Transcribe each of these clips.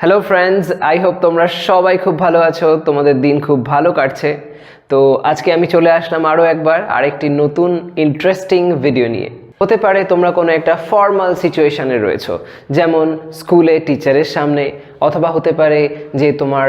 Hello friends, I hope তোমরা সবাই খুব ভালো আছো, তোমাদের দিন খুব ভালো কাটছে। তো আজকে আমি চলে আসলাম আরও একবার আরেকটি নতুন ইন্টারেস্টিং ভিডিও নিয়ে। হতে পারে তোমরা কোনো একটা ফর্মাল সিচুয়েশানে রয়েছো, যেমন স্কুলে টিচারের সামনে, অথবা হতে পারে যে তোমার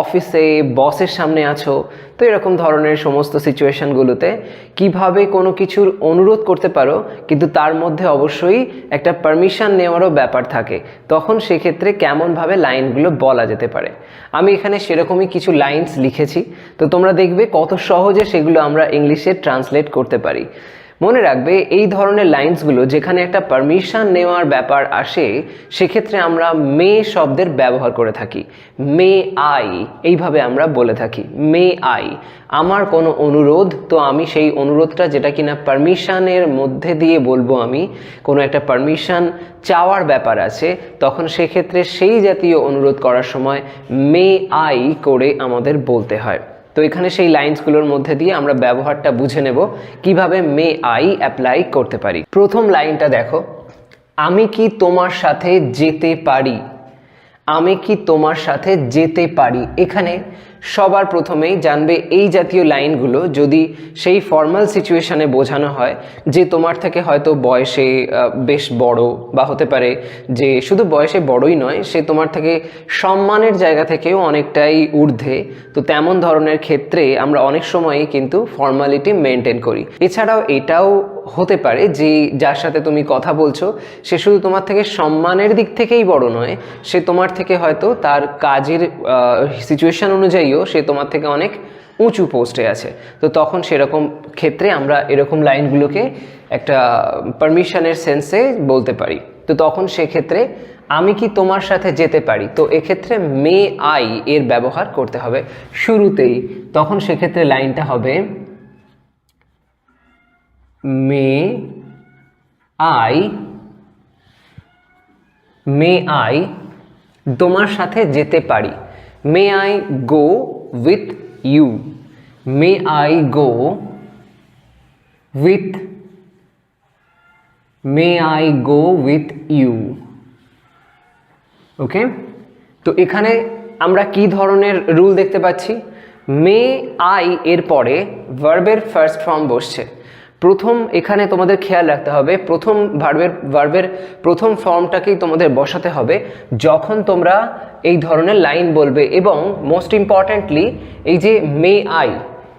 অফিসে বসের সামনে আছো। তো এরকম ধরনের সমস্ত সিচুয়েশানগুলোতে কিভাবে কোনো কিছুর অনুরোধ করতে পারো, কিন্তু তার মধ্যে অবশ্যই একটা পারমিশন নেওয়ারও ব্যাপার থাকে, তখন সেক্ষেত্রে কেমনভাবে লাইনগুলো বলা যেতে পারে। আমি এখানে সেরকমই কিছু লাইনস লিখেছি, তো তোমরা দেখবে কত সহজে সেগুলো আমরা ইংলিশে ট্রান্সলেট করতে পারি। মনে রাখবে, এই ধরনের লাইন্সগুলো যেখানে একটা পারমিশন নেওয়ার ব্যাপার আসে, সেক্ষেত্রে আমরা মে শব্দের ব্যবহার করে থাকি। মে আই, এইভাবে আমরা বলে থাকি মে আই। আমার কোনো অনুরোধ, তো আমি সেই অনুরোধটা যেটা কিনা পারমিশনের মধ্যে দিয়ে বলবো, আমি কোনো একটা পারমিশন চাওয়ার ব্যাপার আছে, তখন সেক্ষেত্রে সেই জাতীয় অনুরোধ করার সময় মে আই করে আমাদের বলতে হয়। তো এখানে সেই লাইন্সগুলোর মধ্যে দিয়ে আমরা ব্যবহারটা বুঝে নেব কিভাবে মে আই অ্যাপ্লাই করতে পারি। প্রথম লাইনটা দেখো, আমি কি তোমার সাথে যেতে পারি। আমি কি তোমার সাথে যেতে পারি। এখানে সবার প্রথমেই জানবে এই জাতীয় লাইনগুলো যদি সেই ফর্মাল সিচুয়েশানে বোঝানো হয়, যে তোমার থেকে হয়তো বয়সে বেশ বড়, বা হতে পারে যে শুধু বয়সে বড়ই নয়, সে তোমার থেকে সম্মানের জায়গা থেকেও অনেকটাই ঊর্ধ্বে, তো তেমন ধরনের ক্ষেত্রে আমরা অনেক সময়ই কিন্তু ফর্মালিটি মেনটেন করি। এছাড়াও এটাও হতে পারে যে যার সাথে তুমি কথা বলছো, সে শুধু তোমার থেকে সম্মানের দিক থেকেই বড় নয়, সে তোমার থেকে হয়তো তার কাজের সিচুয়েশান অনুযায়ীও সে তোমার থেকে অনেক উঁচু পোস্টে আছে। তো তখন সেরকম ক্ষেত্রে আমরা এরকম লাইনগুলোকে একটা পারমিশনের সেন্সে বলতে পারি। তো তখন সেক্ষেত্রে আমি কি তোমার সাথে যেতে পারি, তো এক্ষেত্রে মে আই এর ব্যবহার করতে হবে শুরুতেই। তখন সেক্ষেত্রে লাইনটা হবে মে আই তোমার সাথে যেতে পারি। May I go with you. May I go with you. Okay, তো এখানে আমরা কি ধরনের রুল দেখতে পাচ্ছি? মে আই এর পরে ভার্বের ফার্স্ট ফর্ম বসছে। প্রথম এখানে তোমাদের খেয়াল রাখতে হবে, প্রথম ভার্বের প্রথম ফর্মটাকেই তোমাদের বসাতে হবে যখন তোমরা এই ধরনের লাইন বলবে। এবং মোস্ট ইম্পর্ট্যান্টলি এই যে মে আই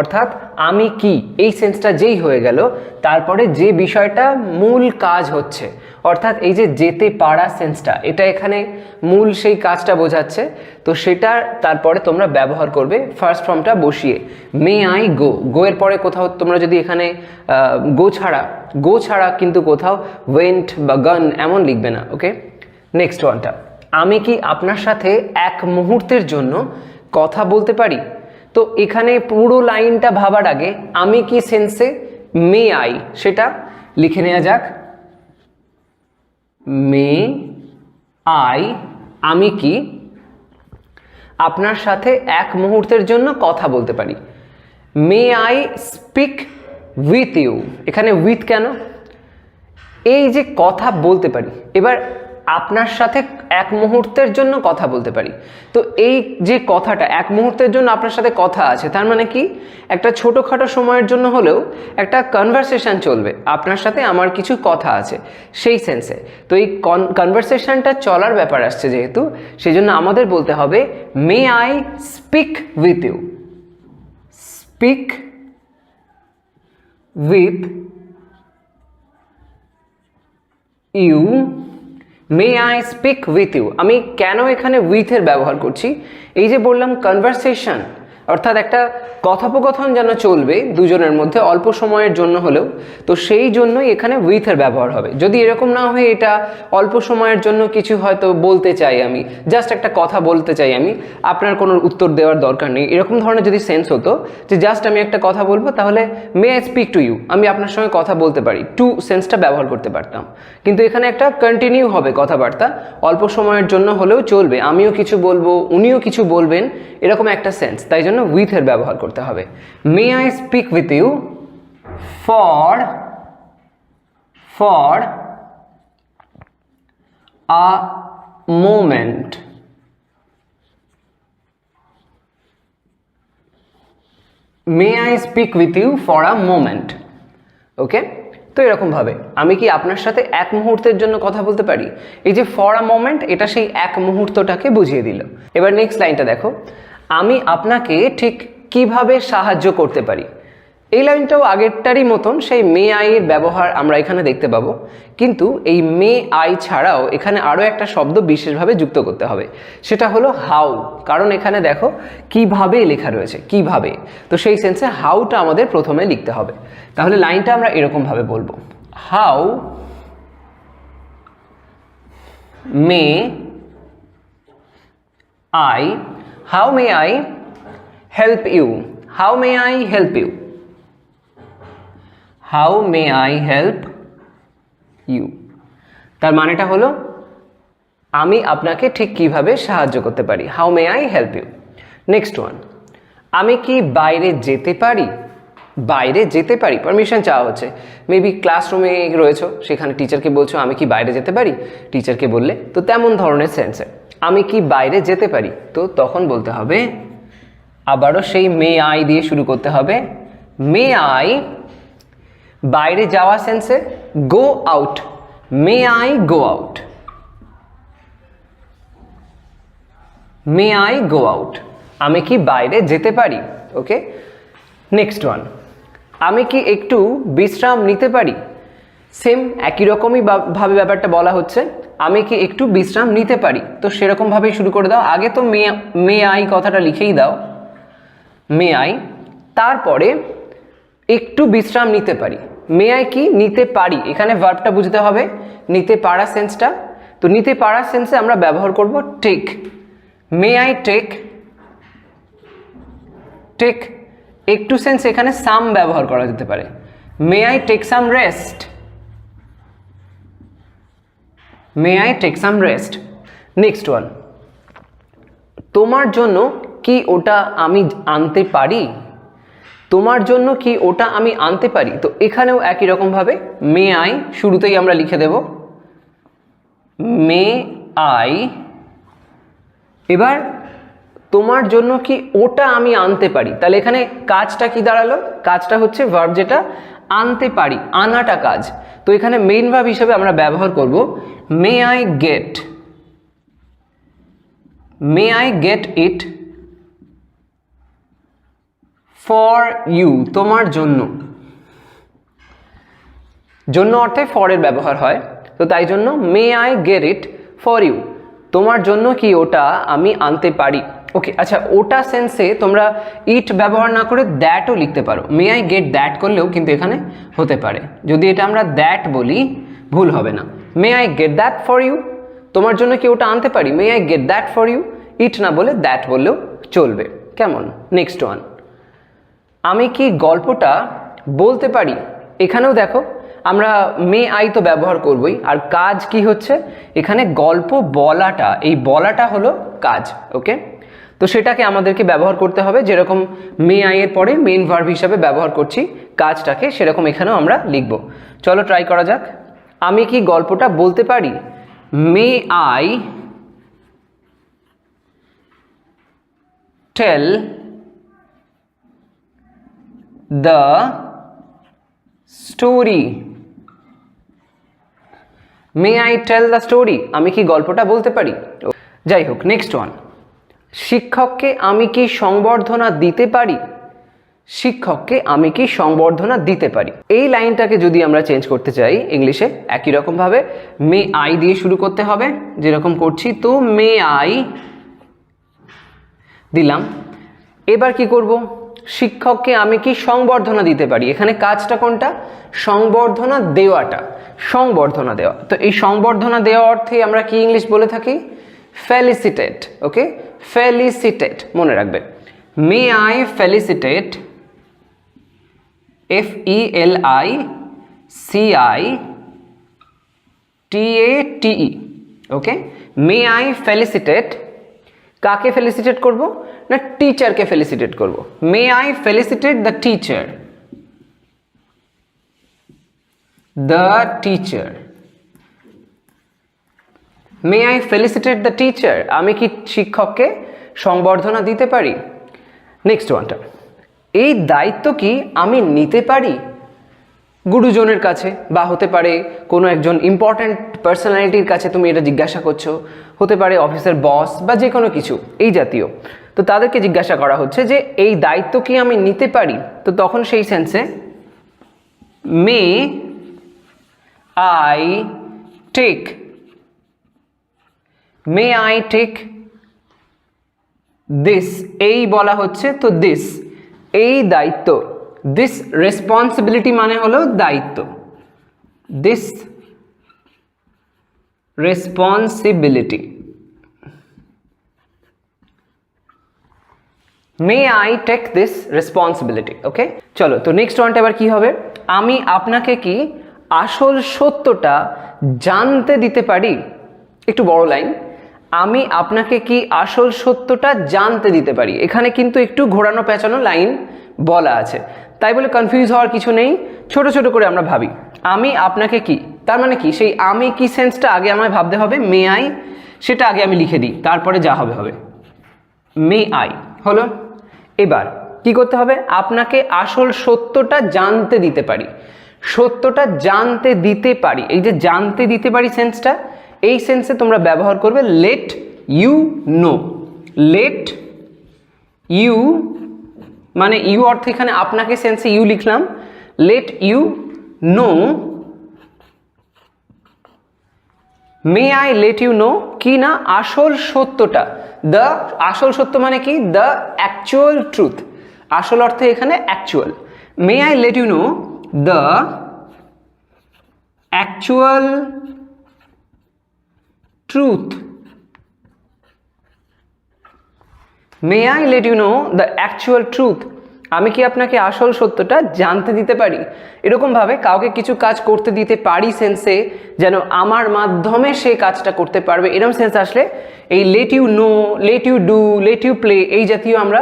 অর্থাৎ আমি কি, এই সেন্সটা যেই হয়ে গেল, তারপরে যে বিষয়টা মূল কাজ হচ্ছে, অর্থাৎ এই যে যেতে পারা সেন্সটা, এটা এখানে মূল সেই কাজটা বোঝাচ্ছে। তো সেটা তারপরে তোমরা ব্যবহার করবে ফার্স্ট ফর্মটা বসিয়ে। মে আই গো, গো এর পরে কোথাও তোমরা যদি এখানে গো ছাড়া কিন্তু কোথাও ওয়েন্ট বা গান এমন লিখবে না। ওকে, নেক্সট ওয়ানটা, আমি কি আপনার সাথে এক মুহূর্তের জন্য কথা বলতে পারি। তো এখানে পুরো লাইনটা ভাবার আগে আমি কি সেন্সে মে আই সেটা লিখে নেওয়া যাক। মে আই, আমি কি আপনার সাথে এক মুহূর্তের জন্য কথা বলতে পারি। May I speak with you. এখানে উইথ কেন? এই যে কথা বলতে পারি, এবার আপনার সাথে এক মুহূর্তের জন্য কথা বলতে পারি। তো এই যে কথাটা এক মুহূর্তের জন্য আপনার সাথে কথা আছে, তার মানে কি একটা ছোটোখাটো সময়ের জন্য হলেও একটা কনভারসেশন চলবে, আপনার সাথে আমার কিছু কথা আছে সেই সেন্সে। তো এই কনভারসেশনটা চলার ব্যাপার আসছে যেহেতু, সেই জন্য আমাদের বলতে হবে may I speak with you. Speak with you. May I speak with you. আমি কেন এখানে উইথের ব্যবহার করছি? এই যে বললাম কনভারসেশন, অর্থাৎ একটা কথোপকথন যেন চলবে দুজনের মধ্যে অল্প সময়ের জন্য হলেও, তো সেই জন্যই এখানে উইথের ব্যবহার হবে। যদি এরকম না হয়ে এটা অল্প সময়ের জন্য কিছু হয়তো বলতে চাই, আমি জাস্ট একটা কথা বলতে চাই, আমি আপনার কোনো উত্তর দেওয়ার দরকার নেই, এরকম ধরনের যদি সেন্স হতো যে জাস্ট আমি একটা কথা বলবো, তাহলে may I speak to you, আমি আপনার সঙ্গে কথা বলতে পারি, টু সেন্সটা ব্যবহার করতে পারতাম। কিন্তু এখানে একটা কন্টিনিউ হবে কথাবার্তা, অল্প সময়ের জন্য হলেও চলবে, আমিও কিছু বলবো উনিও কিছু বলবেন, এরকম একটা সেন্স, তাই জন্য উইথের ব্যবহার করতে হবে। May I speak with you for a moment. May I speak with you for a moment. Okay, তো এরকমভাবে আমি কি আপনার সাথে এক মুহূর্তের জন্য কথা বলতে পারি? এই যে ফর আ মোমেন্ট, এটা সেই এক মুহূর্তটাকে বুঝিয়ে দিল। এবার নেক্সট লাইনটা দেখো, আমি আপনাকে ঠিক কিভাবে সাহায্য করতে পারি। এই লাইনটাও আগেরটারই মতন, সেই মে আই এর ব্যবহার আমরা এখানে দেখতে পাবো, কিন্তু এই মে আই ছাড়াও এখানে আরও একটা শব্দ বিশেষভাবে যুক্ত করতে হবে, সেটা হলো হাউ। কারণ এখানে দেখো কিভাবে লেখা রয়েছে, কিভাবে, তো সেই সেন্সে হাউটা আমাদের প্রথমে লিখতে হবে। তাহলে লাইনটা আমরা এরকমভাবে বলবো, how may I, how may I help you, how may I help you, how may I help you. তার মানেটা হলো আমি আপনাকে ঠিক কিভাবে সাহায্য করতে পারি, how may I help you. Next one, আমি কি বাইরে যেতে পারি? বাইরে যেতে পারি, পারমিশন চাওয়া হচ্ছে। মেবি ক্লাসরুমে রয়েছো, সেখানে টিচারকে বলছো আমি কি বাইরে যেতে পারি, টিচারকে বললে তো তেমন ধরনের সেন্সে আমি কি বাইরে যেতে পারি, তো তখন বলতে হবে আবারও সেই মে আই দিয়ে শুরু করতে হবে, মে আই, বাইরে যাওয়া সেন্সে go out, may I go out, may I go out, আমি কি বাইরে যেতে পারি। ওকে, নেক্সট ওয়ান, আমি কি একটু বিশ্রাম নিতে পারি? সেম একই রকমই ভাবে ব্যাপারটা বলা হচ্ছে, আমি কি একটু বিশ্রাম নিতে পারি, তো সেরকমভাবেই শুরু করে দাও। আগে তো মে আই কথাটা লিখেই দাও, মে আই, তারপরে একটু বিশ্রাম নিতে পারি। মে আই কি নিতে পারি, এখানে ভার্বটা বুঝতে হবে, নিতে পারা সেন্সটা। তো নিতে পারা সেন্সে আমরা ব্যবহার করব take, may I take, take. একটু সেন্স এখানে সাম ব্যবহার করা যেতে পারে, may I take some rest, may I take some rest. Next one, তোমার জন্য কি ওটা আমি আনতে পারি? তোমার জন্য কি ওটা আমি আনতে পারি, তো এখানেও একই রকমভাবে মে আই শুরুতেই আমরা লিখে দেব, মে আই। এবার তোমার জন্য কি ওটা আমি আনতে পারি, তাহলে এখানে কাজটা কি দাঁড়ালো, কাজটা হচ্ছে ভার্ব যেটা আনতে পারি, আনাটা কাজ। তো এখানে মেইন ভার্ব হিসেবে আমরা ব্যবহার করব may I get, may I get it for you, তোমার জন্য। জন্য অর্থে ফর এর ব্যবহার হয়, তো তাই জন্য may I get it for you, তোমার জন্য কি ওটা আমি আনতে পারি। ওকে, আচ্ছা, ওটা সেন্সে তোমরা ইট ব্যবহার না করে দ্যাটও লিখতে পারো, মে আই গেট দ্যাট করলেও কিন্তু এখানে হতে পারে। যদি এটা আমরা দ্যাট বলি ভুল হবে না, may I get that for you, তোমার জন্য কি ওটা আনতে পারি, may I get that for you, it না বলে দ্যাট বললেও চলবে। কেমন? নেক্সট ওয়ান, আমি কি গল্পটা বলতে পারি? এখানেও দেখো আমরা মে আই তো ব্যবহার করবই, আর কাজ কি হচ্ছে এখানে গল্প বলাটা, এই বলাটা হলো কাজ। ওকে, তো সেটাকে আমাদেরকে ব্যবহার করতে হবে, যেরকম মে আই এর পরে মেইন ভার্ব হিসাবে ব্যবহার করছি কাজটাকে, সেরকম এখানেও আমরা লিখব। চলো ট্রাই করা যাক। আমি কি গল্পটা বলতে পারি? May I tell the story, may I tell the story, আমি কি গল্পটা বলতে পারি। যাই হোক, নেক্সট ওয়ান, শিক্ষককে আমি কি সংবর্ধনা দিতে পারি? শিক্ষককে আমি কি সংবর্ধনা দিতে পারি। এই লাইনটাকে যদি আমরা চেঞ্জ করতে চাই ইংলিশে, একই রকমভাবে মে আই দিয়ে শুরু করতে হবে যেরকম করছি। তো মে আই দিলাম, এবার কি করব, শিক্ষককে আমি কি সংবর্ধনা দিতে পারি। এখানে কাজটা কোনটা, সংবর্ধনা দেওয়াটা, সংবর্ধনা দেওয়া। তো এই সংবর্ধনা দেওয়া অর্থে আমরা কি ইংলিশ বলে থাকি, ফেলিসিটেট। ওকে, ফেলিসিটেট মনে রাখবে, may I felicitate, FELICITATE। Okay, may I felicitate, কাকে ফেলিসিটেট করব না, টিচারকে ফেলিসিটেট করব। May I felicitate the teacher, the teacher, may I felicitate the teacher, আমি কি শিক্ষককে সংবর্ধনা দিতে পারি। নেক্সট ওয়ানটা, এই দায়িত্ব কি আমি নিতে পারি? গুরুজনের কাছে, বা হতে পারে কোনো একজন ইম্পর্ট্যান্ট পার্সোনালিটির কাছে তুমি এটা জিজ্ঞাসা করছো, হতে পারে অফিসের বস বা যে কোনো কিছু এই জাতীয়। তো তাদেরকে জিজ্ঞাসা করা হচ্ছে যে এই দায়িত্ব কি আমি নিতে পারি? তো তখন সেই সেন্সে may I take, may I take this, এই বলা হচ্ছে। তো দিস, এই দায়িত্ব, দিস রেসপন্সিবিলিটি মানে হলো দায়িত্ব, this responsibility, may I take this responsibility. Okay, চলো তো নেক্সট ওয়ানটা এবার কি হবে? আমি আপনাকে কি আসল সত্যটা জানতে দিতে পারি? একটু বড় লাইন, আমি আপনাকে কি আসল সত্যটা জানতে দিতে পারি। এখানে কিন্তু একটু ঘোরানো পেঁচানো লাইন বলা আছে, তাই বলে কনফিউজ হওয়ার কিছু নেই। ছোট ছোট করে আমরা ভাবি, আমি আপনাকে কি, তার মানে কি সেই আমি কি সেন্সটা আগে আমায় ভাবতে হবে, মে আই সেটা আগে আমি লিখে দিই, তারপরে যা হবে হবে। মে আই হলো। এবার কি করতে হবে? আপনাকে আসল সত্যটা জানতে দিতে পারি, সত্যটা জানতে দিতে পারি। এই যে জানতে দিতে পারি সেন্সটা, এই সেন্সে তোমরা ব্যবহার করবে let you know. Let you মানে ইউ অর্থ এখানে আপনাকে সেন্সে ইউ লিখলাম, let you know, may I let you know কি না আসল সত্যটা। দ্য আসল সত্য মানে কি? দ্য অ্যাকচুয়াল ট্রুথ, আসল অর্থে এখানে actual. May I let you know the actual truth, may I let you know the actual truth. আমি কি আপনাকে আসল সত্যটা জানতে দিতে পারি? এরকমভাবে কাউকে কিছু কাজ করতে দিতে পারি সেন্সে, যেন আমার মাধ্যমে সে কাজটা করতে পারবে, এরকম সেন্স আসলে এই let you know, let you do, let you play এই জাতীয় আমরা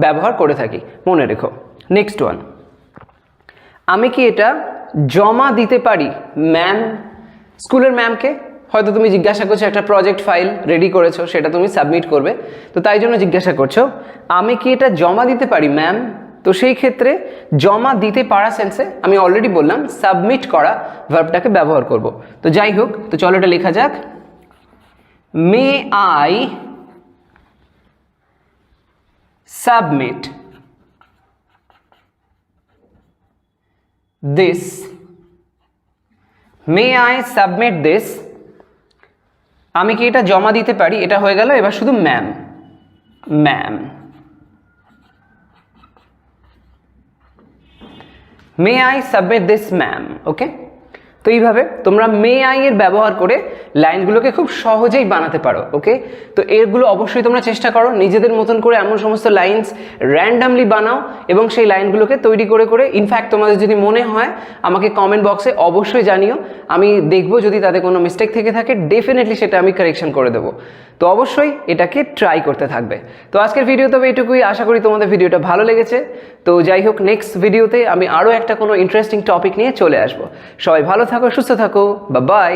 ব্যবহার করে থাকি, মনে রেখো। নেক্সট ওয়ান, আমি কি এটা জমা দিতে পারি ম্যাম? স্কুলের ম্যামকে হয়তো তুমি জিজ্ঞাসা করছো, একটা প্রজেক্ট ফাইল রেডি করেছো, সেটা তুমি সাবমিট করবে, তো তাই জন্য জিজ্ঞাসা করছো আমি কি এটা জমা দিতে পারি ম্যাম? তো সেই ক্ষেত্রে জমা দিতে পারা সেন্সে আমি অলরেডি বললাম সাবমিট করা ভার্বটাকে ব্যবহার করব। তো যাই হোক, তো চলো এটা লেখা যাক। মে I submit this, May I submit this, আমি কি এটা জমা দিতে পারি? এটা হয়ে গেল। এবার শুধু ma'am, ma'am, may I submit this ma'am. Okay, তো এইভাবে তোমরা মে আই এর ব্যবহার করে লাইনগুলোকে খুব সহজেই বানাতে পারো। ওকে, তো এরগুলো অবশ্যই তোমরা চেষ্টা করো নিজেদের মতন করে এমন সমস্ত লাইন্স র্যান্ডামলি বানাও এবং সেই লাইনগুলোকে তৈরি করে করে ইনফ্যাক্ট তোমাদের যদি মনে হয় আমাকে কমেন্ট বক্সে অবশ্যই জানিও, আমি দেখবো যদি তাতে কোনো মিস্টেক থেকে থাকে ডেফিনেটলি সেটা আমি কারেকশন করে দেবো। তো অবশ্যই এটাকে ট্রাই করতে থাকবে। তো আজকের ভিডিও তবে এটুকুই, আশা করি তোমাদের ভিডিওটা ভালো লেগেছে। তো যাই হোক, নেক্সট ভিডিওতে আমি আরও একটা কোনো ইন্টারেস্টিং টপিক নিয়ে চলে আসবো। সবাই ভালো থাকো, সুস্থ থাকো, বাই বাই।